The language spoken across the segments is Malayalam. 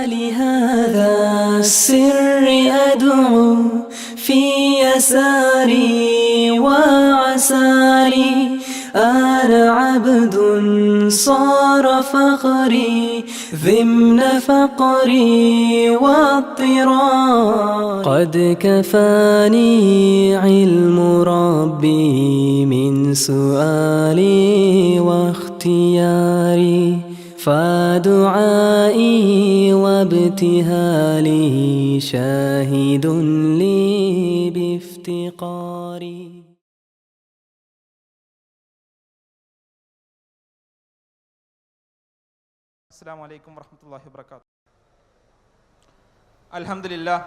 لهذا السر أدعو في يساري وعساري أنا عبد صار فخري ضمن فقري واضطرار قد كفاني علم ربي من سؤالي واختياري فدعائي وابتهالي شاهد لي بافتقاري. السلام عليكم ورحمة الله وبركاته. الحمد لله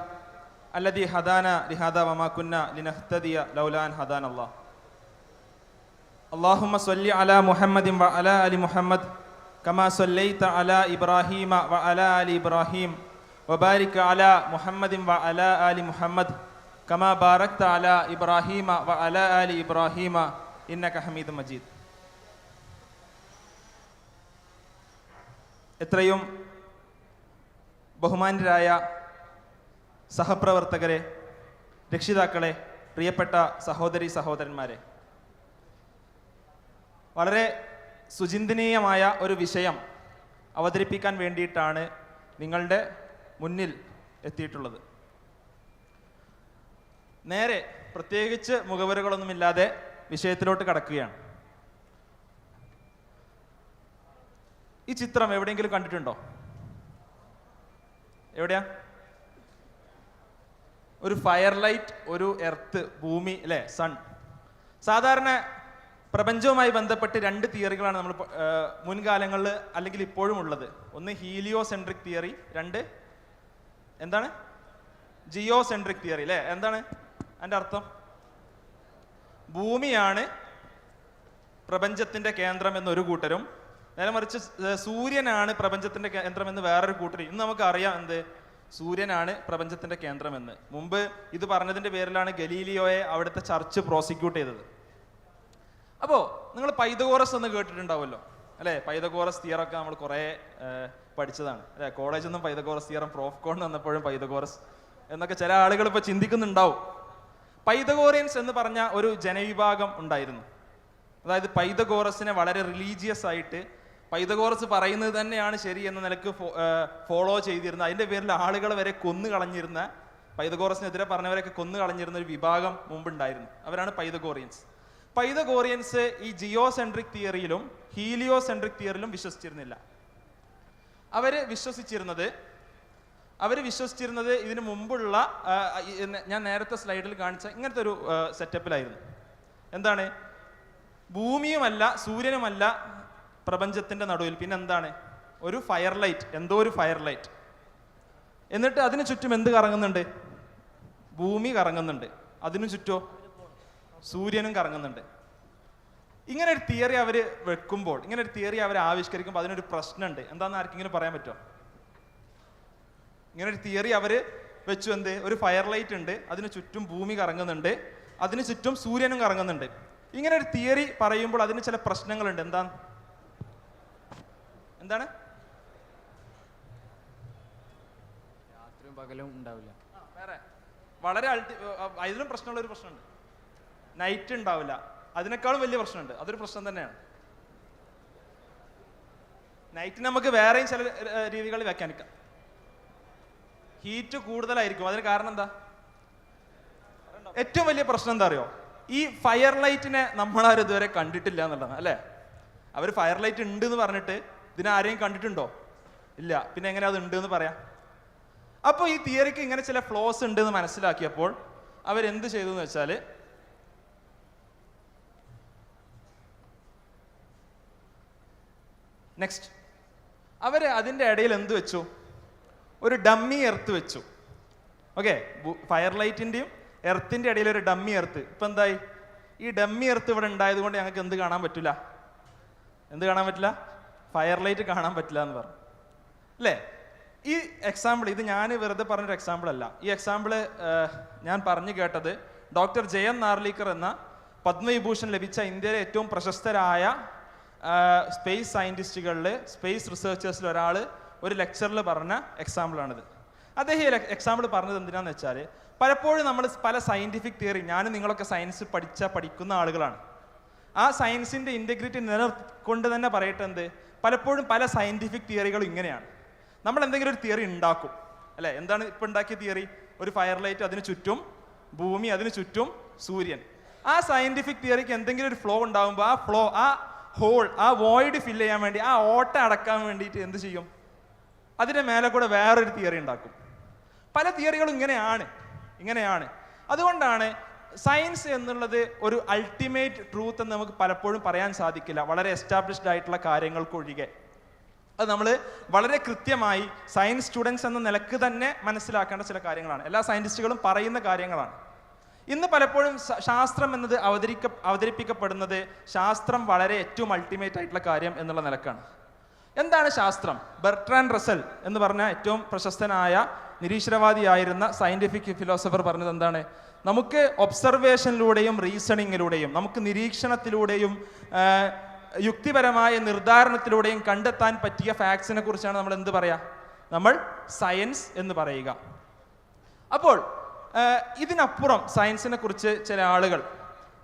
الذي هدانا لهذا وما كنا لنهتدي لولا أن هدانا الله. اللهم صل على محمد وعلى آل محمد كما صليت على إبراهيم وعلى آل إبراهيم وبارك على محمد وعلى آل محمد كما باركت على إبراهيم وعلى آل إبراهيم إنك حميد مجيد. എത്രയും ബഹുമാന്യരായ സഹപ്രവർത്തകരെ, രക്ഷിതാക്കളെ, പ്രിയപ്പെട്ട സഹോദരി സഹോദരന്മാരെ, വളരെ സുചിന്തനീയമായ ഒരു വിഷയം അവതരിപ്പിക്കാൻ വേണ്ടിയിട്ടാണ് നിങ്ങളുടെ മുന്നിൽ എത്തിയിട്ടുള്ളത്. നേരെ പ്രത്യേകിച്ച് മുഖവരകളൊന്നുമില്ലാതെ വിഷയത്തിലോട്ട് കടക്കുകയാണ്. ഈ ചിത്രം എവിടെയെങ്കിലും കണ്ടിട്ടുണ്ടോ? എവിടെയാ? ഒരു ഫയർ ലൈറ്റ്, ഒരു എർത്ത്, ഭൂമി, അല്ലേ, സൺ. സാധാരണ പ്രപഞ്ചവുമായി ബന്ധപ്പെട്ട് രണ്ട് തിയറികളാണ് നമ്മൾ മുൻകാലങ്ങളിൽ അല്ലെങ്കിൽ ഇപ്പോഴും ഉള്ളത്. ഒന്ന് ഹീലിയോ സെൻട്രിക് തിയറി, രണ്ട് എന്താണ്? ജിയോ സെൻട്രിക് തിയറി, അല്ലേ? എന്താണ് അതിൻ്റെ അർത്ഥം? ഭൂമിയാണ് പ്രപഞ്ചത്തിന്റെ കേന്ദ്രം എന്നൊരു കൂട്ടരും, നേരെ മറിച്ച് സൂര്യനാണ് പ്രപഞ്ചത്തിന്റെ കേന്ദ്രമെന്ന് വേറൊരു കൂട്ടർ. ഇന്ന് നമുക്ക് അറിയാം എന്ത്? സൂര്യനാണ് പ്രപഞ്ചത്തിന്റെ കേന്ദ്രമെന്ന്. മുമ്പ് ഇത് പറഞ്ഞതിന്റെ പേരിലാണ് ഗലീലിയോയെ അവിടുത്തെ ചർച്ച് പ്രോസിക്യൂട്ട് ചെയ്തത്. അപ്പോൾ നിങ്ങൾ പൈതഗോറസ് എന്ന് കേട്ടിട്ടുണ്ടാവുമല്ലോ, അല്ലേ? പൈതഗോറസ് തിയറൊക്കെ നമ്മൾ കുറേ പഠിച്ചതാണ്, അല്ലേ? കോളേജിൽ നിന്നും പൈതഗോറസ് തിയറം, പ്രോഫ്കോൺ വന്നപ്പോഴും പൈതഗോറസ് എന്നൊക്കെ ചില ആളുകൾ ഇപ്പോൾ ചിന്തിക്കുന്നുണ്ടാവും. പൈതഗോറിയൻസ് എന്ന് പറഞ്ഞ ഒരു ജനവിഭാഗം ഉണ്ടായിരുന്നു. അതായത് പൈതഗോറസിനെ വളരെ റിലീജിയസ് ആയിട്ട്, പൈതഗോറസ് പറയുന്നത് തന്നെയാണ് ശരി എന്ന നിലക്ക് ഫോളോ ചെയ്തിരുന്ന, അതിൻ്റെ പേരിൽ ആളുകളെ വരെ കൊന്നു കളഞ്ഞിരുന്ന, പൈതഗോറസിനെതിരെ പറഞ്ഞവരൊക്കെ കൊന്നു കളഞ്ഞിരുന്ന ഒരു വിഭാഗം മുമ്പുണ്ടായിരുന്നു. അവരാണ് പൈതഗോറിയൻസ്. പൈതഗോറിയൻസ് ഈ ജിയോ സെൻട്രിക് തിയറിയിലും ഹീലിയോ സെൻട്രിക് തിയറിയിലും വിശ്വസിച്ചിരുന്നില്ല. അവര് വിശ്വസിച്ചിരുന്നത് ഇതിനു മുമ്പുള്ള ഞാൻ നേരത്തെ സ്ലൈഡിൽ കാണിച്ച ഇങ്ങനത്തെ ഒരു സെറ്റപ്പിലായിരുന്നു. എന്താണ്? ഭൂമിയുമല്ല സൂര്യനുമല്ല പ്രപഞ്ചത്തിന്റെ നടുവിൽ, പിന്നെ എന്താണ്? ഒരു ഫയർ ലൈറ്റ്, എന്തോ ഒരു ഫയർ ലൈറ്റ്. എന്നിട്ട് അതിനു ചുറ്റും എന്ത് കറങ്ങുന്നുണ്ട്? ഭൂമി കറങ്ങുന്നുണ്ട്. അതിനു ചുറ്റോ സൂര്യനും കറങ്ങുന്നുണ്ട്. ഇങ്ങനെ ഒരു തിയറി അവർ വെക്കുമ്പോൾ, ഇങ്ങനെ ഒരു തിയറി അവർ ആവിഷ്കരിക്കുമ്പോൾ അതിനൊരു പ്രശ്നമുണ്ട്. എന്താണെന്ന് ആർക്കെങ്കിലും പറയാൻ പറ്റുമോ? ഇങ്ങനെ ഒരു തിയറി അവർ വെച്ചു, എന്ത്? ഒരു ഫയർ ലൈറ്റ് ഉണ്ട്, അതിന് ചുറ്റും ഭൂമി കറങ്ങുന്നുണ്ട്, അതിന് ചുറ്റും സൂര്യനും കറങ്ങുന്നുണ്ട്. ഇങ്ങനെ ഒരു തിയറി പറയുമ്പോൾ അതിന് ചില പ്രശ്നങ്ങളുണ്ട്. എന്താണ്? രാത്രിയും പകലും ഉണ്ടാവില്ല. വേറെ വളരെ അതിലും പ്രശ്നമുള്ള ഒരു പ്രശ്നമുണ്ട്. നൈറ്റ് ഉണ്ടാവില്ല. അതിനേക്കാളും വലിയ പ്രശ്നമുണ്ട്. അതൊരു പ്രശ്നം തന്നെയാണ്. നൈറ്റ് നമുക്ക് വേറെയും ചില രീതികളിൽ വ്യാഖ്യാനിക്കാം. ഹീറ്റ് കൂടുതലായിരിക്കും. അതിന് കാരണം എന്താ? ഏറ്റവും വലിയ പ്രശ്നം എന്താ അറിയോ? ഈ ഫയർ ലൈറ്റിനെ നമ്മളാരും ഇതുവരെ കണ്ടിട്ടില്ല എന്നുള്ളതാണ്, അല്ലേ? അവർ ഫയർ ലൈറ്റ് ഉണ്ട് എന്ന് പറഞ്ഞിട്ട് ഇതിനാരെയും കണ്ടിട്ടുണ്ടോ? ഇല്ല. പിന്നെ എങ്ങനെ അത് ഉണ്ട് എന്ന് പറയാം? അപ്പോൾ ഈ തിയറിക്ക് ഇങ്ങനെ ചില ഫ്ലോസ് ഉണ്ട് എന്ന് മനസ്സിലാക്കിയപ്പോൾ അവരെന്ത് ചെയ്തു എന്ന് വെച്ചാൽ, നെക്സ്റ്റ് അവർ അതിൻ്റെ ഇടയിൽ എന്ത് വെച്ചു? ഒരു ഡമ്മി എർത്ത് വെച്ചു. ഓക്കെ, ഫയർ ലൈറ്റിൻ്റെയും എർത്തിൻ്റെ ഇടയിൽ ഒരു ഡമ്മി എർത്ത്. ഇപ്പം എന്തായി? ഈ ഡമ്മി എർത്ത് ഇവിടെ ഉണ്ടായത് കൊണ്ട് ഞങ്ങൾക്ക് എന്ത് കാണാൻ പറ്റില്ല? ഫയർ ലൈറ്റ് കാണാൻ പറ്റില്ല എന്ന് പറഞ്ഞു, അല്ലേ? ഈ എക്സാമ്പിൾ, ഇത് ഞാൻ വെറുതെ പറഞ്ഞൊരു എക്സാമ്പിൾ അല്ല. ഈ എക്സാമ്പിൾ ഞാൻ പറഞ്ഞു കേട്ടത് ഡോക്ടർ ജയൻ നാർലിക്കർ എന്ന പത്മവിഭൂഷൺ ലഭിച്ച ഇന്ത്യയിലെ ഏറ്റവും പ്രശസ്തരായ സ്പേസ് സയൻറ്റിസ്റ്റുകളിൽ, സ്പേസ് റിസർച്ചേഴ്സിൽ ഒരാൾ ഒരു ലെക്ചറിൽ പറഞ്ഞ എക്സാമ്പിളാണിത്. അദ്ദേഹം ഈ എക്സാമ്പിൾ പറഞ്ഞത് എന്തിനാന്ന് വെച്ചാൽ, പലപ്പോഴും നമ്മൾ പല സയൻറ്റിഫിക് തിയറി, ഞാനും നിങ്ങളൊക്കെ സയൻസ് പഠിക്കുന്ന ആളുകളാണ്, ആ സയൻസിൻ്റെ ഇൻറ്റഗ്രിറ്റി നിലനിർത്തിക്കൊണ്ട് തന്നെ പറയട്ടെ എന്ത്, പലപ്പോഴും പല സയൻറ്റിഫിക് തിയറികളും ഇങ്ങനെയാണ്. നമ്മൾ എന്തെങ്കിലും ഒരു തിയറി ഉണ്ടാക്കും അല്ലേ? എന്താണ് ഇപ്പം ഉണ്ടാക്കിയ തിയറി? ഒരു ഫയർ ലൈറ്റ്, അതിന് ചുറ്റും ഭൂമി, അതിന് ചുറ്റും സൂര്യൻ. ആ സയൻറ്റിഫിക് തിയറിക്ക് എന്തെങ്കിലും ഒരു ഫ്ലോ ഉണ്ടാകുമ്പോൾ ആ ഫ്ലോ, ആ ഹോൾ, ആ വോയിഡ് ഫില്ല് ചെയ്യാൻ വേണ്ടി, ആ ഓട്ട അടക്കാൻ വേണ്ടിയിട്ട് എന്ത് ചെയ്യും? അതിൻ്റെ മേലെ കൂടെ വേറൊരു തിയറി ഉണ്ടാക്കും. പല തിയറികളും ഇങ്ങനെയാണ്. അതുകൊണ്ടാണ് സയൻസ് എന്നുള്ളത് ഒരു അൾട്ടിമേറ്റ് ട്രൂത്ത് എന്ന് നമുക്ക് പലപ്പോഴും പറയാൻ സാധിക്കില്ല, വളരെ എസ്റ്റാബ്ലിഷ്ഡ് ആയിട്ടുള്ള കാര്യങ്ങൾക്കൊഴികെ. അത് നമ്മൾ വളരെ കൃത്യമായി സയൻസ് സ്റ്റുഡൻസ് എന്ന നിലക്ക് തന്നെ മനസ്സിലാക്കേണ്ട ചില കാര്യങ്ങളാണ്. എല്ലാ സയൻറ്റിസ്റ്റുകളും പറയുന്ന കാര്യങ്ങളാണ്. ഇന്ന് പലപ്പോഴും ശാസ്ത്രം എന്നത് അവതരിപ്പിക്കപ്പെടുന്നത് ശാസ്ത്രം വളരെ ഏറ്റവും അൾട്ടിമേറ്റ് ആയിട്ടുള്ള കാര്യം എന്നുള്ള നിലക്കാണ്. എന്താണ് ശാസ്ത്രം? ബെർട്രാൻഡ് റസൽ എന്ന് പറഞ്ഞ ഏറ്റവും പ്രശസ്തനായ നിരീശ്വരവാദിയായിരുന്ന സയൻറ്റിഫിക് ഫിലോസഫർ പറഞ്ഞത് എന്താണ്? നമുക്ക് ഒബ്സർവേഷനിലൂടെയും റീസണിങ്ങിലൂടെയും, നമുക്ക് നിരീക്ഷണത്തിലൂടെയും യുക്തിപരമായ നിർദ്ധാരണത്തിലൂടെയും കണ്ടെത്താൻ പറ്റിയ ഫാക്ട്സിനെ കുറിച്ചാണ് നമ്മൾ എന്ത് പറയുക? നമ്മൾ സയൻസ് എന്ന് പറയുക. അപ്പോൾ ഇതിനപ്പുറം സയൻസിനെ കുറിച്ച് ചില ആളുകൾ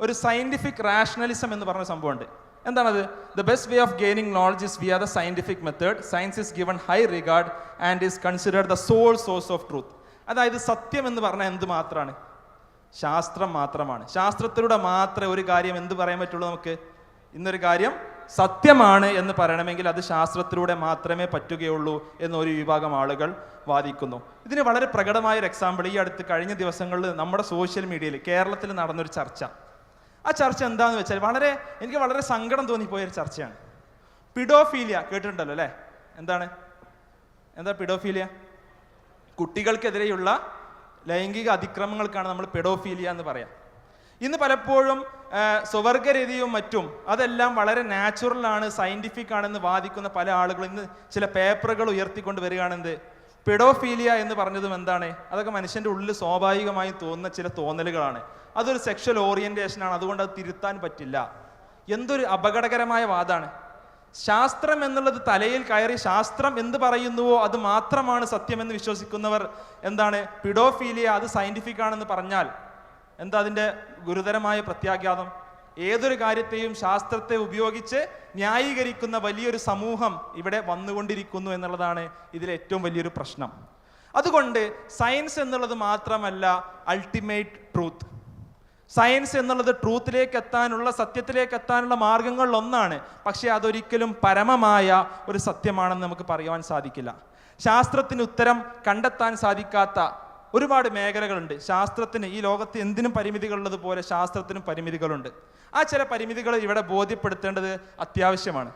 ഒരു സയൻറ്റിഫിക് റാഷണലിസം എന്ന് പറഞ്ഞ സംഭവമുണ്ട്. എന്താണത്? The best way of gaining knowledge is via the scientific method. Science is given high regard and is considered the sole source of truth. അതായത് സത്യം എന്ന് പറഞ്ഞാൽ എന്ത് മാത്രമാണ്? ശാസ്ത്രം മാത്രമാണ്. ശാസ്ത്രത്തിലൂടെ മാത്രമേ ഒരു കാര്യം എന്ത് പറയാൻ പറ്റുള്ളൂ നമുക്ക്? ഇന്നൊരു കാര്യം സത്യമാണ് എന്ന് പറയണമെങ്കിൽ അത് ശാസ്ത്രത്തിലൂടെ മാത്രമേ പറ്റുകയുള്ളൂ എന്നൊരു വിഭാഗം ആളുകൾ വാദിക്കുന്നു. ഇതിന് വളരെ പ്രകടമായ ഒരു എക്സാമ്പിൾ ഈ അടുത്ത് കഴിഞ്ഞ ദിവസങ്ങളിൽ നമ്മുടെ സോഷ്യൽ മീഡിയയിൽ കേരളത്തിൽ നടന്നൊരു ചർച്ച. ആ ചർച്ച എന്താണെന്ന് വെച്ചാൽ എനിക്ക് വളരെ സങ്കടം തോന്നിപ്പോയൊരു ചർച്ചയാണ്. പിഡോഫീലിയ കേട്ടിട്ടുണ്ടല്ലോ അല്ലേ? എന്താ പിഡോഫീലിയ? കുട്ടികൾക്കെതിരെയുള്ള ലൈംഗിക അതിക്രമങ്ങൾക്കാണ് നമ്മൾ പെഡോഫീലിയ എന്ന് പറയാം. ഇന്ന് പലപ്പോഴും സ്വവർഗരതിയും മറ്റും അതെല്ലാം വളരെ നാച്ചുറലാണ്, സയൻറ്റിഫിക് ആണെന്ന് വാദിക്കുന്ന പല ആളുകളും ഇന്ന് ചില പേപ്പറുകൾ ഉയർത്തിക്കൊണ്ട് വരികയാണെന്ത് പെഡോഫീലിയ എന്ന് പറഞ്ഞതും എന്താണ്? അതൊക്കെ മനുഷ്യൻ്റെ ഉള്ളിൽ സ്വാഭാവികമായി തോന്നുന്ന ചില തോന്നലുകളാണ്. അതൊരു സെക്ഷൽ ഓറിയന്റേഷനാണ്, അതുകൊണ്ട് അത് തിരുത്താൻ പറ്റില്ല. എന്തൊരു അപകടകരമായ വാദമാണ്. ശാസ്ത്രം എന്നുള്ളത് തലയിൽ കയറി ശാസ്ത്രം എന്ത് പറയുന്നുവോ അത് മാത്രമാണ് സത്യമെന്ന് വിശ്വസിക്കുന്നവർ എന്താണ് പിഡോഫീലിയ അത് സയൻറ്റിഫിക് ആണെന്ന് പറഞ്ഞാൽ എന്താ അതിൻ്റെ ഗുരുതരമായ പ്രത്യാഘാതം? ഏതൊരു കാര്യത്തെയും ശാസ്ത്രത്തെ ഉപയോഗിച്ച് ന്യായീകരിക്കുന്ന വലിയൊരു സമൂഹം ഇവിടെ വന്നുകൊണ്ടിരിക്കുന്നു എന്നുള്ളതാണ് ഇതിലെ ഏറ്റവും വലിയൊരു പ്രശ്നം. അതുകൊണ്ട് സയൻസ് എന്നുള്ളത് മാത്രമല്ല അൾട്ടിമേറ്റ് ട്രൂത്ത്. സയൻസ് എന്നുള്ളത് ട്രൂത്തിലേക്ക് എത്താനുള്ള, സത്യത്തിലേക്ക് എത്താനുള്ള മാർഗങ്ങളിൽ ഒന്നാണ്. പക്ഷേ അതൊരിക്കലും പരമമായ ഒരു സത്യമാണെന്ന് നമുക്ക് പറയുവാൻ സാധിക്കില്ല. ശാസ്ത്രത്തിന് ഉത്തരം കണ്ടെത്താൻ സാധിക്കാത്ത ഒരുപാട് മേഖലകളുണ്ട്. ശാസ്ത്രത്തിന്, ഈ ലോകത്ത് എന്തിനും പരിമിതികളുള്ളത് പോലെ ശാസ്ത്രത്തിനും പരിമിതികളുണ്ട്. ആ ചില പരിമിതികൾ ഇവിടെ ബോധ്യപ്പെടുത്തേണ്ടത് അത്യാവശ്യമാണ്.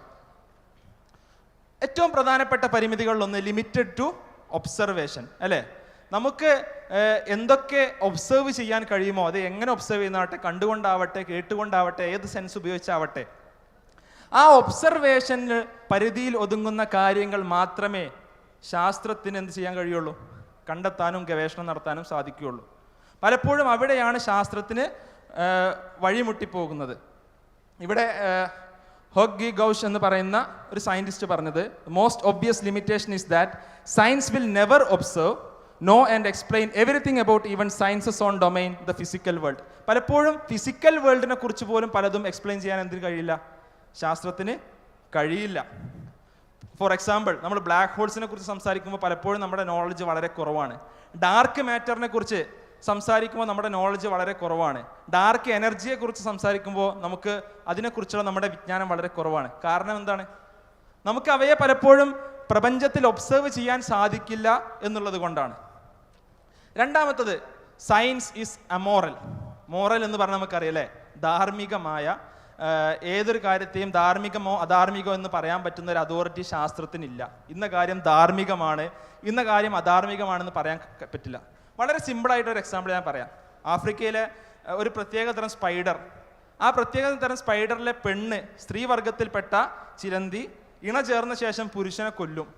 ഏറ്റവും പ്രധാനപ്പെട്ട പരിമിതികളിലൊന്ന് ലിമിറ്റഡ് ടു ഒബ്സർവേഷൻ അല്ലേ? നമുക്ക് എന്തൊക്കെ ഒബ്സർവ് ചെയ്യാൻ കഴിയുമോ അത് എങ്ങനെ ഒബ്സർവ് ചെയ്യുന്നതാവട്ടെ, കണ്ടുകൊണ്ടാവട്ടെ, കേട്ടുകൊണ്ടാവട്ടെ, ഏത് സെൻസ് ഉപയോഗിച്ചാവട്ടെ, ആ ഒബ്സർവേഷന് പരിധിയിൽ ഒതുങ്ങുന്ന കാര്യങ്ങൾ മാത്രമേ ശാസ്ത്രത്തിന് എന്ത് ചെയ്യാൻ കഴിയുള്ളൂ? കണ്ടെത്താനും ഗവേഷണം നടത്താനും സാധിക്കുകയുള്ളൂ. പലപ്പോഴും അവിടെയാണ് ശാസ്ത്രത്തിന് വഴിമുട്ടിപ്പോകുന്നത്. ഇവിടെ ഹോഗ്ഗി ഗൗഷ് എന്ന് പറയുന്ന ഒരു സയൻറ്റിസ്റ്റ് പറഞ്ഞത്, most obvious limitation is that science will never observe, know and explain everything about even science's own domain the physical world. പലപ്പോഴും ഫിസിക്കൽ വേൾഡിനെ കുറിച്ച് പോലും പലതും എക്സ്പ്ലെയിൻ ചെയ്യാൻ എന്തിന് കഴിയില്ല? ശാസ്ത്രത്തിന് കഴിയില്ല. ഫോർ എക്സാമ്പിൾ, നമ്മൾ ബ്ലാക്ക് ഹോൾസിനെ കുറിച്ച് സംസാരിക്കുമ്പോൾ പലപ്പോഴും നമ്മുടെ നോളജ് വളരെ കുറവാണ്. ഡാർക്ക് മാറ്ററിനെ കുറിച്ച് സംസാരിക്കുമ്പോൾ നമ്മുടെ നോളജ് വളരെ കുറവാണ്. ഡാർക്ക് എനർജിയെ കുറിച്ച് സംസാരിക്കുമ്പോൾ നമുക്ക് അതിനെക്കുറിച്ചുള്ള നമ്മുടെ വിജ്ഞാനം വളരെ കുറവാണ്. കാരണം എന്താണ്? നമുക്ക് അവയെ പലപ്പോഴും പ്രപഞ്ചത്തിൽ ഒബ്സർവ് ചെയ്യാൻ സാധിക്കില്ല എന്നുള്ളത് കൊണ്ടാണ്. രണ്ടാമത്തത്, സയൻസ് ഈസ് അമോറൽ. മോറൽ എന്ന് പറഞ്ഞാൽ നമുക്കറിയാലേ, ധാർമ്മികമായ ഏതൊരു കാര്യത്തെയും ധാർമ്മികമോ അധാർമികമോ എന്ന് പറയാൻ പറ്റുന്ന ഒരു അതോറിറ്റി ശാസ്ത്രത്തിനില്ല. ഇന്ന കാര്യം ധാർമ്മികമാണ്, ഇന്ന കാര്യം അധാർമികമാണെന്ന് പറയാൻ പറ്റില്ല. വളരെ സിമ്പിളായിട്ടൊരു എക്സാമ്പിൾ ഞാൻ പറയാം. ആഫ്രിക്കയിലെ ഒരു പ്രത്യേക തരം സ്പൈഡർ, ആ പ്രത്യേക തരം സ്പൈഡറിലെ പെണ്ണ്, സ്ത്രീവർഗത്തിൽപ്പെട്ട ചിലന്തി, ഇണ ചേർന്ന ശേഷം പുരുഷനെ കൊല്ലും.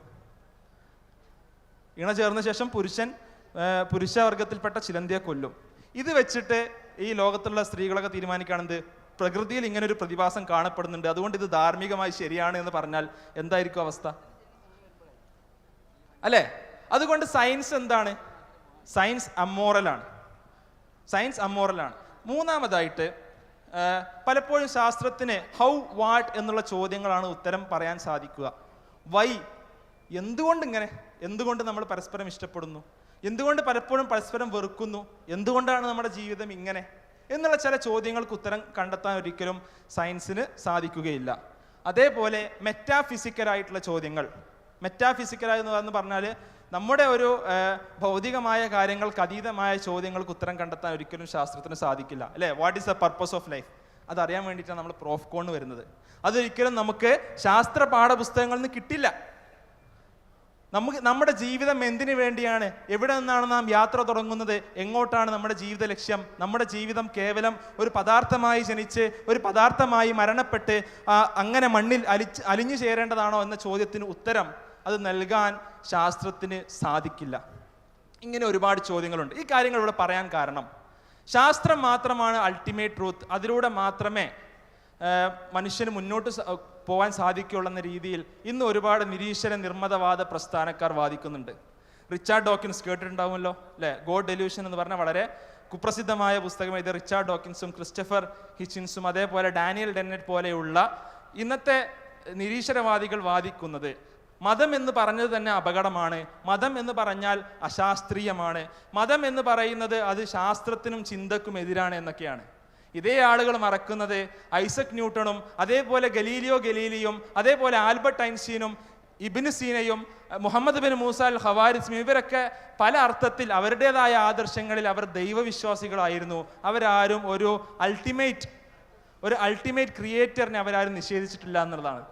ഇണ ചേർന്ന ശേഷം പുരുഷവർഗത്തിൽപ്പെട്ട ചിലന്തിയെ കൊല്ലും. ഇത് വെച്ചിട്ട് ഈ ലോകത്തുള്ള സ്ത്രീകളൊക്കെ തീരുമാനിക്കുകയാണെന്ത്, പ്രകൃതിയിൽ ഇങ്ങനെ ഒരു പ്രതിഭാസം കാണപ്പെടുന്നുണ്ട്, അതുകൊണ്ട് ഇത് ധാർമ്മികമായി ശരിയാണ് എന്ന് പറഞ്ഞാൽ എന്തായിരിക്കും അവസ്ഥ? അല്ലേ? അതുകൊണ്ട് സയൻസ് എന്താണ്? സയൻസ് അമ്മോറലാണ്. സയൻസ് അമ്മോറലാണ്. മൂന്നാമതായിട്ട് പലപ്പോഴും ശാസ്ത്രത്തിന് ഹൗ, വാട്ട് എന്നുള്ള ചോദ്യങ്ങളാണ് ഉത്തരം പറയാൻ സാധിക്കുക. വൈ, എന്തുകൊണ്ട് ഇങ്ങനെ, എന്തുകൊണ്ട് നമ്മൾ പരസ്പരം ഇഷ്ടപ്പെടുന്നു, എന്തുകൊണ്ട് പലപ്പോഴും പരസ്പരം വെറുക്കുന്നു, എന്തുകൊണ്ടാണ് നമ്മുടെ ജീവിതം ഇങ്ങനെ എന്നുള്ള ചില ചോദ്യങ്ങൾക്ക് ഉത്തരം കണ്ടെത്താൻ ഒരിക്കലും സയൻസിന് സാധിക്കുകയില്ല. അതേപോലെ മെറ്റാഫിസിക്കലായിട്ടുള്ള ചോദ്യങ്ങൾ, മെറ്റാഫിസിക്കലായി എന്ന് പറഞ്ഞാൽ നമ്മുടെ ഒരു ഭൗതികമായ കാര്യങ്ങൾക്ക് അതീതമായ ചോദ്യങ്ങൾക്ക് ഉത്തരം കണ്ടെത്താൻ ഒരിക്കലും ശാസ്ത്രത്തിന് സാധിക്കില്ല, അല്ലേ? What is the purpose of life, അതറിയാൻ വേണ്ടിയിട്ടാണ് നമ്മൾ പ്രോഫ് കോൺ വരുന്നത്. അതൊരിക്കലും നമുക്ക് ശാസ്ത്ര പാഠപുസ്തകങ്ങളിൽ നിന്ന് കിട്ടില്ല. നമ്മുടെ ജീവിതം എന്തിനു വേണ്ടിയാണ്, എവിടെ നിന്നാണ് നാം യാത്ര തുടങ്ങുന്നത്, എങ്ങോട്ടാണ് നമ്മുടെ ജീവിത ലക്ഷ്യം, നമ്മുടെ ജീവിതം കേവലം ഒരു പദാർത്ഥമായി ജനിച്ച് ഒരു പദാർത്ഥമായി മരണപ്പെട്ട് അങ്ങനെ മണ്ണിൽ അലിഞ്ഞു ചേരേണ്ടതാണോ എന്ന ചോദ്യത്തിന് ഉത്തരം അത് നൽകാൻ ശാസ്ത്രത്തിന് സാധിക്കില്ല. ഇങ്ങനെ ഒരുപാട് ചോദ്യങ്ങളുണ്ട്. ഈ കാര്യങ്ങൾ ഇവിടെ പറയാൻ കാരണം ശാസ്ത്രം മാത്രമാണ് അൾട്ടിമേറ്റ് ട്രൂത്ത്, അതിലൂടെ മാത്രമേ മനുഷ്യന് മുന്നോട്ട് പോകാൻ സാധിക്കുകയുള്ളൂ എന്ന രീതിയിൽ ഇന്ന് ഒരുപാട് നിരീശ്വര നിർമ്മതവാദ പ്രസ്ഥാനക്കാർ വാദിക്കുന്നുണ്ട്. റിച്ചാർഡ് ഡോക്കിൻസ് കേട്ടിട്ടുണ്ടാവുമല്ലോ, അല്ലേ? ഗോഡ് ഡെലൂഷൻ എന്ന് പറഞ്ഞ വളരെ കുപ്രസിദ്ധമായ പുസ്തകം എഴുതിയ റിച്ചാർഡ് ഡോക്കിൻസും ക്രിസ്റ്റഫർ ഹിച്ചിൻസും അതേപോലെ ഡാനിയൽ ഡെന്നറ്റ് പോലെയുള്ള ഇന്നത്തെ നിരീശ്വരവാദികൾ വാദിക്കുന്നത് മതം എന്ന് പറഞ്ഞത് തന്നെ അപകടമാണ്, മതം എന്ന് പറഞ്ഞാൽ അശാസ്ത്രീയമാണ്, മതം എന്ന് പറയുന്നത് അത് ശാസ്ത്രത്തിനും ചിന്തക്കും എതിരാണ് എന്നൊക്കെയാണ്. ഇതേ ആളുകൾ മറക്കുന്നത് ഐസക് ന്യൂട്ടണും അതേപോലെ ഗലീലിയോ ഗലീലിയും അതേപോലെ ആൽബർട്ട് ഐൻസ്റ്റീനും ഇബ്നു സീനയും മുഹമ്മദ് ബിൻ മൂസ അൽ ഖവാരിസ്മി ഇവരൊക്കെ പല അർത്ഥത്തിൽ അവരുടേതായ ആദർശങ്ങളിൽ അവർ ദൈവവിശ്വാസികളായിരുന്നു. അവരാരും ഒരു അൾട്ടിമേറ്റ് ക്രിയേറ്ററിനെ അവരാരും നിഷേധിച്ചിട്ടില്ല എന്നുള്ളതാണ്.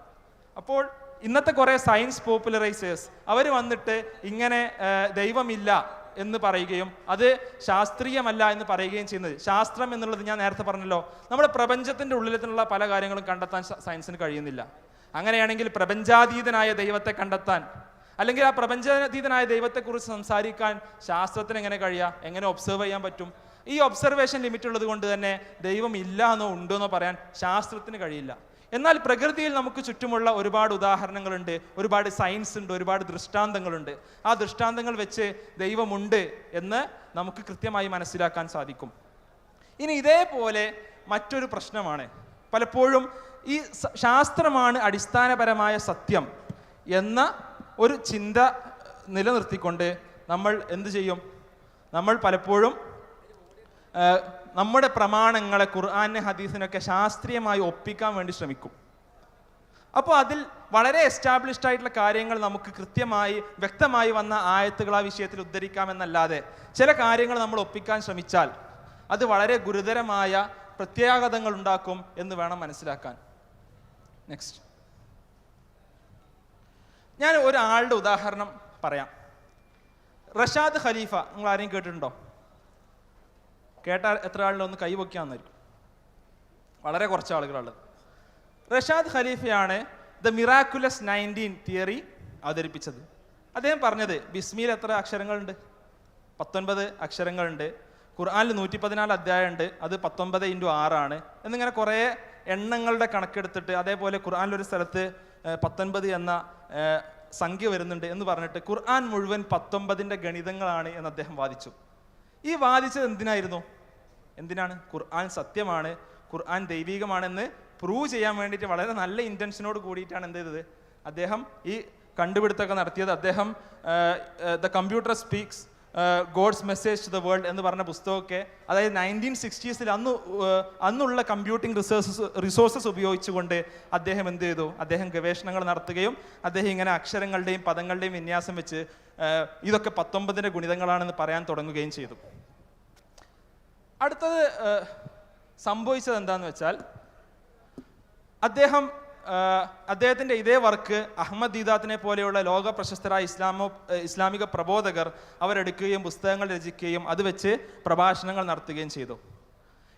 അപ്പോൾ ഇന്നത്തെ കുറേ സയൻസ് പോപ്പുലറൈസേഴ്സ് അവർ വന്നിട്ട് ഇങ്ങനെ ദൈവമില്ല എന്ന് പറയുകയും അത് ശാസ്ത്രീയമല്ല എന്ന് പറയുകയും ചെയ്യുന്നത്, ശാസ്ത്രം എന്നുള്ളത് ഞാൻ നേരത്തെ പറഞ്ഞല്ലോ, നമ്മുടെ പ്രപഞ്ചത്തിൻ്റെ ഉള്ളിലുള്ള പല കാര്യങ്ങളും കണ്ടെത്താൻ സയൻസിന് കഴിയുന്നില്ല. അങ്ങനെയാണെങ്കിൽ പ്രപഞ്ചാതീതനായ ദൈവത്തെ കണ്ടെത്താൻ അല്ലെങ്കിൽ ആ പ്രപഞ്ചാതീതനായ ദൈവത്തെക്കുറിച്ച് സംസാരിക്കാൻ ശാസ്ത്രത്തിന് എങ്ങനെ കഴിയുക, എങ്ങനെ ഒബ്സർവ് ചെയ്യാൻ പറ്റും? ഈ ഒബ്സർവേഷൻ ലിമിറ്റ് ഉള്ളത് കൊണ്ട് തന്നെ ദൈവം ഇല്ല എന്നോ ഉണ്ടോ എന്നോ പറയാൻ ശാസ്ത്രത്തിന് കഴിയില്ല. എന്നാൽ പ്രകൃതിയിൽ നമുക്ക് ചുറ്റുമുള്ള ഒരുപാട് ഉദാഹരണങ്ങളുണ്ട്, ഒരുപാട് സയൻസ് ഉണ്ട്, ഒരുപാട് ദൃഷ്ടാന്തങ്ങളുണ്ട്. ആ ദൃഷ്ടാന്തങ്ങൾ വെച്ച് ദൈവമുണ്ട് എന്ന് നമുക്ക് കൃത്യമായി മനസ്സിലാക്കാൻ സാധിക്കും. ഇനി ഇതേപോലെ മറ്റൊരു പ്രശ്നമാണ്, പലപ്പോഴും ഈ ശാസ്ത്രമാണ് അടിസ്ഥാനപരമായ സത്യം എന്ന ഒരു ചിന്ത നിലനിർത്തിക്കൊണ്ട് നമ്മൾ എന്ത് ചെയ്യും? നമ്മൾ പലപ്പോഴും നമ്മുടെ പ്രമാണങ്ങളെ ഖുർആനെ ഹദീസിനൊക്കെ ശാസ്ത്രീയമായി ഒപ്പിക്കാൻ വേണ്ടി ശ്രമിക്കും. അപ്പോൾ അതിൽ വളരെ എസ്റ്റാബ്ലിഷ്ഡ് ആയിട്ടുള്ള കാര്യങ്ങൾ നമുക്ക് കൃത്യമായി വ്യക്തമായി വന്ന ആയത്തുകൾ ആ വിഷയത്തിൽ ഉദ്ധരിക്കാമെന്നല്ലാതെ ചില കാര്യങ്ങൾ നമ്മൾ ഒപ്പിക്കാൻ ശ്രമിച്ചാൽ അത് വളരെ ഗുരുതരമായ പ്രത്യാഘാതങ്ങൾ ഉണ്ടാക്കും എന്ന് വേണം മനസ്സിലാക്കാൻ. നെക്സ്റ്റ്, ഞാൻ ഒരാളുടെ ഉദാഹരണം പറയാം. റഷാദ് ഖലീഫ, നിങ്ങൾ ആരെയും കേട്ടിട്ടുണ്ടോ? കേട്ടാൽ എത്ര ആളുടെ ഒന്ന് കൈവയ്ക്കാമെന്നായിരിക്കും, വളരെ കുറച്ച് ആളുകളുള്ളത്. റഷാദ് ഖലീഫയാണ് ദ മിറാക്കുലസ് 19 തിയറി അവതരിപ്പിച്ചത്. അദ്ദേഹം പറഞ്ഞത് ബിസ്മിയിൽ എത്ര അക്ഷരങ്ങളുണ്ട്? 19 അക്ഷരങ്ങളുണ്ട്. ഖുർആനിൽ 114 അധ്യായമുണ്ട്, അത് 19 × 6 എന്നിങ്ങനെ കുറേ എണ്ണങ്ങളുടെ കണക്കെടുത്തിട്ട് അതേപോലെ ഖുർആനിലൊരു സ്ഥലത്ത് 19 എന്ന സംഖ്യ വരുന്നുണ്ട് എന്ന് പറഞ്ഞിട്ട് ഖുർആൻ മുഴുവൻ 19ന്റെ ഗണിതങ്ങളാണ് എന്ന് അദ്ദേഹം വാദിച്ചു. ഈ വാദിച്ചത് എന്തിനാണ്? ഖുർആൻ സത്യമാണ്, ഖുർആൻ ദൈവികമാണെന്ന് പ്രൂവ് ചെയ്യാൻ വേണ്ടിയിട്ട് വളരെ നല്ല ഇൻറ്റൻഷനോട് കൂടിയിട്ടാണ് എന്ത് ചെയ്തത്? അദ്ദേഹം ഈ കണ്ടുപിടുത്തമൊക്കെ നടത്തിയത്. അദ്ദേഹം the computer speaks God's message to the world എന്ന് പറഞ്ഞ പുസ്തകമൊക്കെ, അതായത് 1960s അന്നുള്ള കമ്പ്യൂട്ടിംഗ് റിസോഴ്സസ് ഉപയോഗിച്ചുകൊണ്ട് അദ്ദേഹം എന്ത് ചെയ്തു? അദ്ദേഹം ഗവേഷണങ്ങൾ നടത്തുകയും അദ്ദേഹം ഇങ്ങനെ അക്ഷരങ്ങളുടെയും പദങ്ങളുടെയും വിന്യാസം വെച്ച് ഇതൊക്കെ 19ന്റെ ഗുണിതങ്ങളാണെന്ന് പറയാൻ തുടങ്ങുകയും ചെയ്തു. അടുത്തത് സംഭവിച്ചത് എന്താന്ന് വെച്ചാൽ അദ്ദേഹത്തിൻ്റെ ഇതേ വർക്ക് അഹമ്മദ് ദീദാത്തിനെ പോലെയുള്ള ലോക പ്രശസ്തരായ ഇസ്ലാമിക പ്രബോധകർ അവരെടുക്കുകയും പുസ്തകങ്ങൾ രചിക്കുകയും അത് വെച്ച് പ്രഭാഷണങ്ങൾ നടത്തുകയും ചെയ്തു.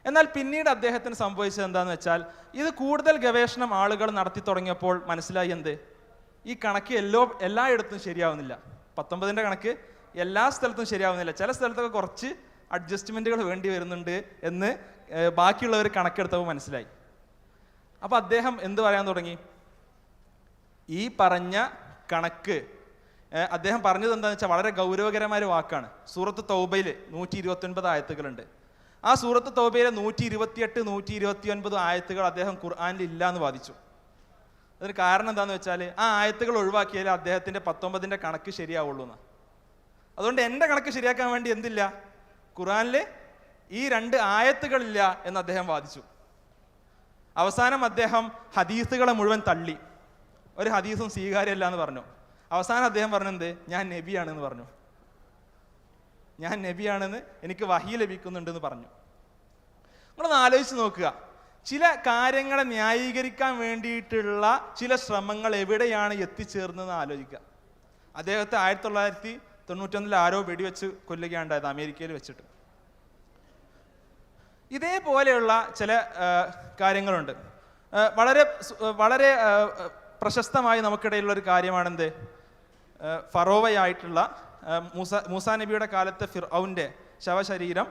എന്നാൽ പിന്നീട് അദ്ദേഹത്തിന് സംഭവിച്ചത് എന്താണെന്ന് വെച്ചാൽ ഇത് കൂടുതൽ ഗവേഷണം ആളുകൾ നടത്തി തുടങ്ങിയപ്പോൾ മനസ്സിലായി ഈ കണക്ക് എല്ലായിടത്തും ശരിയാവുന്നില്ല. 19ന്റെ കണക്ക് എല്ലാ സ്ഥലത്തും ശരിയാവുന്നില്ല, ചില സ്ഥലത്തൊക്കെ കുറച്ച് അഡ്ജസ്റ്റ്മെൻറ്റുകൾ വേണ്ടി വരുന്നുണ്ട് എന്ന് ബാക്കിയുള്ളവർ കണക്കെടുത്തപ്പോൾ മനസ്സിലായി. അപ്പോൾ അദ്ദേഹം എന്ത് പറയാൻ തുടങ്ങി? ഈ പറഞ്ഞ കണക്ക് അദ്ദേഹം പറഞ്ഞത് എന്താണെന്ന് വെച്ചാൽ വളരെ ഗൗരവകരമായ ഒരു വാക്കാണ്. സൂറത്ത് തൗബയിൽ 129 ആയത്തുകളുണ്ട്. ആ സൂറത്ത് തൗബയിലെ 128, 129 ആയത്തുകൾ അദ്ദേഹം ഖുർആനിൽ ഇല്ല എന്ന് വാദിച്ചു. അതിന് കാരണം എന്താണെന്ന് വെച്ചാൽ ആ ആയത്തുകൾ ഒഴിവാക്കിയാൽ അദ്ദേഹത്തിൻ്റെ 19ന്റെ കണക്ക് ശരിയാവുള്ളൂ എന്നാണ്. അതുകൊണ്ട് എൻ്റെ കണക്ക് ശരിയാക്കാൻ വേണ്ടി എന്തില്ല, ഖുർആനിൽ ഈ 2 ആയത്തുകളില്ല എന്ന് അദ്ദേഹം വാദിച്ചു. അവസാനം അദ്ദേഹം ഹദീസുകളെ മുഴുവൻ തള്ളി. ഒരു ഹദീസും സ്വീകാര്യമല്ല എന്ന് പറഞ്ഞു. അവസാനം അദ്ദേഹം പറഞ്ഞത് ഞാൻ നബിയാണെന്ന് പറഞ്ഞു. ഞാൻ നബിയാണെന്ന്, എനിക്ക് വഹി ലഭിക്കുന്നുണ്ടെന്ന് പറഞ്ഞു. നിങ്ങളൊന്ന് ആലോചിച്ച് നോക്കുക, ചില കാര്യങ്ങളെ ന്യായീകരിക്കാൻ വേണ്ടിയിട്ടുള്ള ചില ശ്രമങ്ങൾ എവിടെയാണ് എത്തിച്ചേർന്നതെന്ന് ആലോചിക്കുക. അദ്ദേഹത്തെ 1991 ആരോ വെടിവെച്ച് കൊല്ലുകയുണ്ടായത് അമേരിക്കയിൽ വെച്ചിട്ട്. ഇതേപോലെയുള്ള ചില കാര്യങ്ങളുണ്ട്. വളരെ വളരെ പ്രശസ്തമായി നമുക്കിടയിലുള്ള ഒരു കാര്യമാണെന്ത്, ഫറോവയായിട്ടുള്ള മൂസാ നബിയുടെ കാലത്തെ ഫിർഔന്റെ ശവശരീരം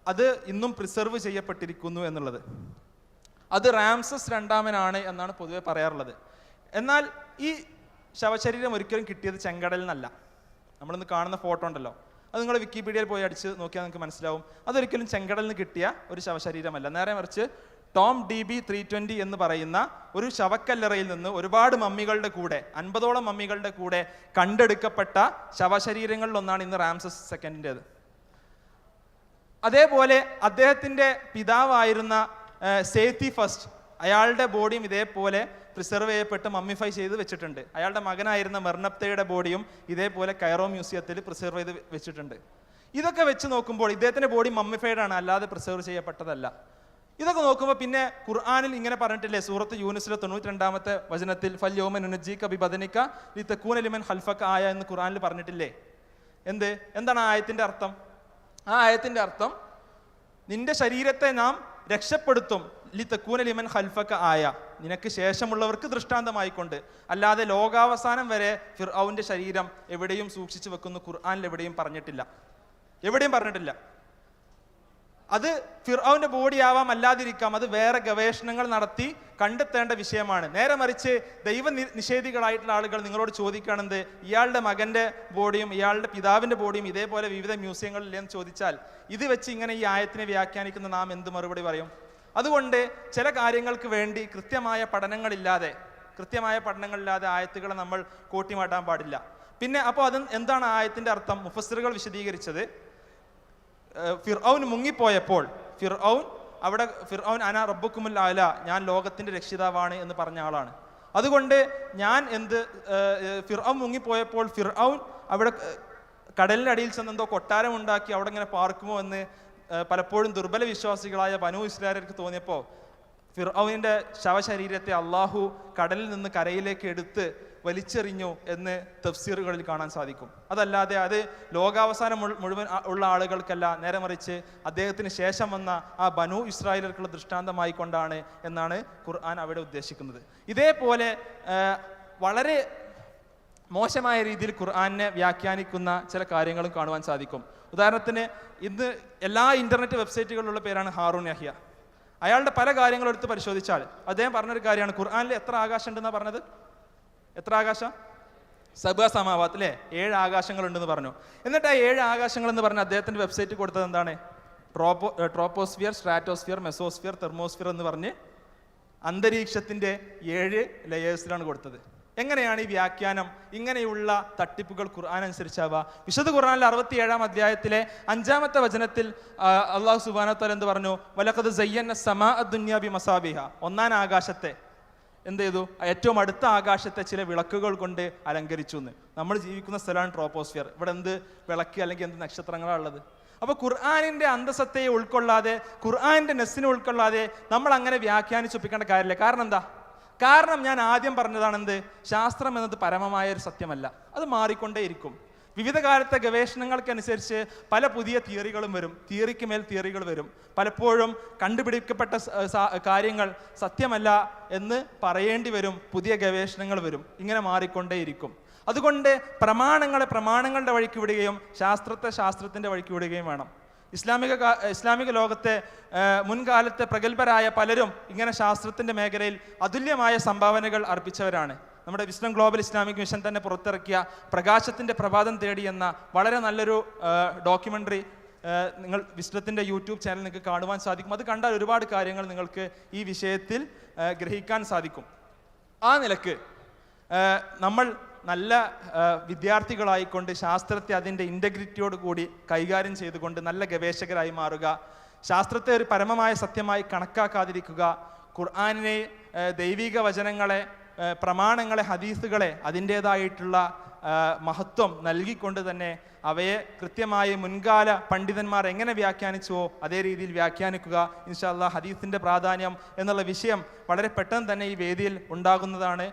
അത് ഇന്നും പ്രിസർവ് ചെയ്യപ്പെട്ടിരിക്കുന്നു എന്നുള്ളത്. അത് റാംസസ് 2 എന്നാണ് പൊതുവെ പറയാറുള്ളത്. എന്നാൽ ഈ ശവശരീരം ഒരിക്കലും കിട്ടിയത് ചെങ്കടലിൽ നിന്നല്ല. നമ്മളിന്ന് കാണുന്ന ഫോട്ടോ ഉണ്ടല്ലോ, അത് നിങ്ങൾ വിക്കിപീഡിയയിൽ പോയി അടിച്ച് നോക്കിയാൽ നിങ്ങൾക്ക് മനസ്സിലാവും. അതൊരിക്കലും ചെങ്കടലിൽ നിന്ന് കിട്ടിയ ഒരു ശവശരീരമല്ല. നേരെ മറിച്ച് ടോം DB 320 എന്ന് പറയുന്ന ഒരു ശവക്കല്ലറയിൽ നിന്ന് ഒരുപാട് മമ്മികളുടെ കൂടെ 50ഓളം മമ്മികളുടെ കൂടെ കണ്ടെടുക്കപ്പെട്ട ശവശരീരങ്ങളിലൊന്നാണ് ഇന്ന് റാംസസ് 2. അതേപോലെ അദ്ദേഹത്തിൻ്റെ പിതാവായിരുന്ന സേത്തി ഫസ്റ്റ്, അയാളുടെ ബോഡിയും ഇതേപോലെ പ്രിസർവ് ചെയ്യപ്പെട്ട് മമ്മിഫൈ ചെയ്ത് വെച്ചിട്ടുണ്ട്. അയാളുടെ മകനായിരുന്ന മെർനപ്തയുടെ ബോഡിയും ഇതേപോലെ കൈറോ മ്യൂസിയത്തിൽ പ്രിസർവ് ചെയ്ത് വെച്ചിട്ടുണ്ട്. ഇതൊക്കെ വെച്ച് നോക്കുമ്പോൾ ഇദ്ദേഹത്തിൻ്റെ ബോഡി മമ്മിഫൈഡ് ആണ്, അല്ലാതെ പ്രിസർവ് ചെയ്യപ്പെട്ടതല്ല. ഇതൊക്കെ നോക്കുമ്പോൾ പിന്നെ ഖുർആനിൽ ഇങ്ങനെ പറഞ്ഞിട്ടില്ലേ, സൂറത്ത് യൂനുസിലെ 92-ാമത്തെ വചനത്തിൽ ഫൽയൗമ നുനജ്ജിക ബിബദനിക ലിതകൂന ലിമൻ ഖൽഫക ആയ എന്ന് ഖുർആനിൽ പറഞ്ഞിട്ടില്ലേ. എന്താണ് ആ ആയത്തിൻ്റെ അർത്ഥം? ആ ആയത്തിൻ്റെ അർത്ഥം നിന്റെ ശരീരത്തെ നാം രക്ഷപ്പെടുത്തും, ലിതകൂന ലിമൻ ഖൽഫക ആയ, നിനക്ക് ശേഷമുള്ളവർക്ക് ദൃഷ്ടാന്തമായിക്കൊണ്ട്. അല്ലാതെ ലോകാവസാനം വരെ ഫിർഔന്റെ ശരീരം എവിടെയും സൂക്ഷിച്ചു വെക്കുന്നു ഖുർആനിൽ എവിടെയും പറഞ്ഞിട്ടില്ല. അത് ഫിർഔന്റെ ബോഡി ആവാം, അല്ലാതിരിക്കാം. അത് വേറെ ഗവേഷണങ്ങൾ നടത്തി കണ്ടെത്തേണ്ട വിഷയമാണ്. നേരെ മറിച്ച് ദൈവ നിഷേധികളായിട്ടുള്ള ആളുകൾ നിങ്ങളോട് ചോദിക്കുകയാണെന്ത്, ഇയാളുടെ മകന്റെ ബോഡിയും ഇയാളുടെ പിതാവിന്റെ ബോഡിയും ഇതേപോലെ വിവിധ മ്യൂസിയങ്ങളിലെന്ന് ചോദിച്ചാൽ ഇത് വെച്ച് ഇങ്ങനെ ഈ ആയത്തിനെ വ്യാഖ്യാനിക്കുന്ന നാം എന്ത് മറുപടി പറയും? അതുകൊണ്ട് ചില കാര്യങ്ങൾക്ക് വേണ്ടി കൃത്യമായ പഠനങ്ങളില്ലാതെ ആയത്തുകളെ നമ്മൾ കൂട്ടിമാട്ടാൻ പാടില്ല. പിന്നെ അപ്പോൾ അത് എന്താണ് ആയത്തിന്റെ അർത്ഥം? മുഫസ്സിറുകൾ വിശദീകരിച്ചത്, ഫിർഔൻ മുങ്ങിപ്പോയപ്പോൾ ഫിർഔൻ അന റബ്ബുക്കുമുൽ അല, ഞാൻ ലോകത്തിന്റെ രക്ഷിതാവാണ് എന്ന് പറഞ്ഞ ആളാണ്. അതുകൊണ്ട് ഫിർഔൻ മുങ്ങിപ്പോയപ്പോൾ ഫിർഔൻ അവിടെ കടലിന്റെ അടിയിൽ ചെന്ന് എന്തോ കൊട്ടാരം ഉണ്ടാക്കി അവിടെ ഇങ്ങനെ പാർക്കുമോ എന്ന് പലപ്പോഴും ദുർബല വിശ്വാസികളായ ബനൂ ഇസ്രായേലിയർക്ക് തോന്നിയപ്പോൾ ഫിർഔനിന്റെ ശവശരീരത്തെ അള്ളാഹു കടലിൽ നിന്ന് കരയിലേക്ക് എടുത്ത് വലിച്ചെറിഞ്ഞു എന്ന് തഫ്സീറുകളിൽ കാണാൻ സാധിക്കും. അതല്ലാതെ അത് ലോകാവസാനം മുഴുവൻ ഉള്ള ആളുകൾക്കല്ല, നേരെ മറിച്ച് അദ്ദേഹത്തിന് ശേഷം വന്ന ആ ബനൂ ഇസ്രായേലിയർക്കുള്ള ദൃഷ്ടാന്തമായി കൊണ്ടാണ് എന്നാണ് ഖുർആൻ അവിടെ ഉദ്ദേശിക്കുന്നത്. ഇതേപോലെ വളരെ മോശമായ രീതിയിൽ ഖുർആനെ വ്യാഖ്യാനിക്കുന്ന ചില കാര്യങ്ങളും കാണുവാൻ സാധിക്കും. ഉദാഹരണത്തിന് ഇന്ന് എല്ലാ ഇന്റർനെറ്റ് വെബ്സൈറ്റുകളിലുള്ള പേരാണ് ഹാറൂൺ യഹ്യ. അയാളുടെ പല കാര്യങ്ങളും എടുത്ത് പരിശോധിച്ചാൽ അദ്ദേഹം പറഞ്ഞൊരു കാര്യമാണ്, ഖുർആനിൽ എത്ര ആകാശം ഉണ്ടെന്നാണ് പറഞ്ഞത്? എത്ര ആകാശം? സബഅ സമാവാത്ത് അല്ലേ, 7 ആകാശങ്ങൾ ഉണ്ടെന്ന് പറഞ്ഞു. എന്നിട്ട് ആ 7 ആകാശങ്ങൾ എന്ന് പറഞ്ഞ അദ്ദേഹത്തിന്റെ വെബ്സൈറ്റ് കൊടുത്തത് എന്താണ്? ട്രോപ്പോസ്ഫിയർ, സ്ട്രാറ്റോസ്ഫിയർ, മെസോസ്ഫിയർ, തെർമോസ്ഫിയർ എന്ന് പറഞ്ഞ് അന്തരീക്ഷത്തിന്റെ 7 ലെയേഴ്സിലാണ് കൊടുത്തത്. എങ്ങനെയാണ് ഈ വ്യാഖ്യാനം, ഇങ്ങനെയുള്ള തട്ടിപ്പുകൾ ഖുർആൻ അനുസരിച്ചാവുക? വിശുദ്ധ ഖുർആനിലെ 67-ാം അധ്യായത്തിലെ 5-ാമത്തെ വചനത്തിൽ അല്ലാഹു സുബ്ഹാനഹു വ തആല എന്ത് പറഞ്ഞു? വലഖദ് സയ്യന്ന സമാഅ ദുനിയ ബിമസാബിഹ, ഒന്നാം ആകാശത്തെ എന്ത് ചെയ്തു? ഏറ്റവും അടുത്ത ആകാശത്തെ ചില വിളക്കുകൾ കൊണ്ട് അലങ്കരിച്ചു എന്ന്. നമ്മൾ ജീവിക്കുന്ന സ്ഥലമാണ് ട്രോപ്പോസ്ഫിയർ. ഇവിടെ എന്ത് വിളക്ക് അല്ലെങ്കിൽ എന്ത് നക്ഷത്രങ്ങളാണ് ഉള്ളത്? അപ്പൊ ഖുർആനിന്റെ അന്തസത്തയെ ഉൾക്കൊള്ളാതെ, ഖുർആനിന്റെ നെസ്സിനെ ഉൾക്കൊള്ളാതെ നമ്മൾ അങ്ങനെ വ്യാഖ്യാനിച്ചൊപ്പിക്കേണ്ട കാര്യമില്ല. കാരണം എന്താ? കാരണം ഞാൻ ആദ്യം പറഞ്ഞതാണ്, ശാസ്ത്രം എന്നത് പരമമായ ഒരു സത്യമല്ല, അത് മാറിക്കൊണ്ടേയിരിക്കും. വിവിധ കാലത്തെ ഗവേഷണങ്ങൾക്കനുസരിച്ച് പല പുതിയ തിയറികളും വരും, തിയറിക്ക് മേൽ തിയറികൾ വരും. പലപ്പോഴും കണ്ടുപിടിക്കപ്പെട്ട കാര്യങ്ങൾ സത്യമല്ല എന്ന് പറയേണ്ടി വരും, പുതിയ ഗവേഷണങ്ങൾ വരും. ഇങ്ങനെ മാറിക്കൊണ്ടേയിരിക്കും. അതുകൊണ്ട് പ്രമാണങ്ങളുടെ വഴിക്ക് വിടുകയും ശാസ്ത്രത്തെ ശാസ്ത്രത്തിന്റെ വഴിക്ക് വിടുകയും വേണം. ഇസ്ലാമിക ലോകത്തെ മുൻകാലത്തെ പ്രഗത്ഭരായ പലരും ഇങ്ങനെ ശാസ്ത്രത്തിന്റെ മേഖലയിൽ അതുല്യമായ സംഭാവനകൾ അർപ്പിച്ചവരാണ്. നമ്മുടെ വിസ്ഡം ഗ്ലോബൽ ഇസ്ലാമിക് മിഷൻ തന്നെ പുറത്തിറക്കിയ പ്രകാശത്തിൻ്റെ പ്രഭാതം തേടി എന്ന വളരെ നല്ലൊരു ഡോക്യുമെൻ്ററി നിങ്ങൾ വിസ്ഡത്തിൻ്റെ യൂട്യൂബ് ചാനൽ നിങ്ങൾക്ക് കാണുവാൻ സാധിക്കും. അത് കണ്ടാൽ ഒരുപാട് കാര്യങ്ങൾ നിങ്ങൾക്ക് ഈ വിഷയത്തിൽ ഗ്രഹിക്കാൻ സാധിക്കും. ആ നിലക്ക് നമ്മൾ നല്ല വിദ്യാർത്ഥികളായിക്കൊണ്ട് ശാസ്ത്രത്തെ അതിൻ്റെ ഇൻ്റഗ്രിറ്റിയോട് കൂടി കൈകാര്യം ചെയ്തുകൊണ്ട് നല്ല ഗവേഷകരായി മാറുക, ശാസ്ത്രത്തെ ഒരു പരമമായ സത്യമായി കണക്കാക്കാതിരിക്കുക, ഖുർആനിനെ, ദൈവിക വചനങ്ങളെ, പ്രമാണങ്ങളെ, ഹദീസുകളെ അതിൻ്റേതായിട്ടുള്ള മഹത്വം നൽകിക്കൊണ്ട് തന്നെ അവയെ കൃത്യമായി മുൻകാല പണ്ഡിതന്മാർ എങ്ങനെ വ്യാഖ്യാനിച്ചുവോ അതേ രീതിയിൽ വ്യാഖ്യാനിക്കുക. ഇൻഷാ അല്ലാഹ് ഹദീസിൻ്റെ പ്രാധാന്യം എന്നുള്ള വിഷയം വളരെ പെട്ടെന്ന് തന്നെ ഈ വേദിയിൽ ഉണ്ടാകുന്നതാണ്.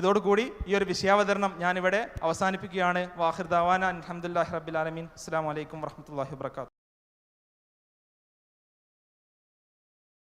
ഇതോടുകൂടി ഈ ഒരു വിഷയാവതരണം ഞാനിവിടെ അവസാനിപ്പിക്കുകയാണ്. വാഹിർ ദഅവാന അൽഹംദുലില്ലാഹി റബ്ബിൽ ആലമീൻ. അസ്സലാമു അലൈക്കും വറഹ്മത്തുള്ളാഹി വബറകാതുഹു.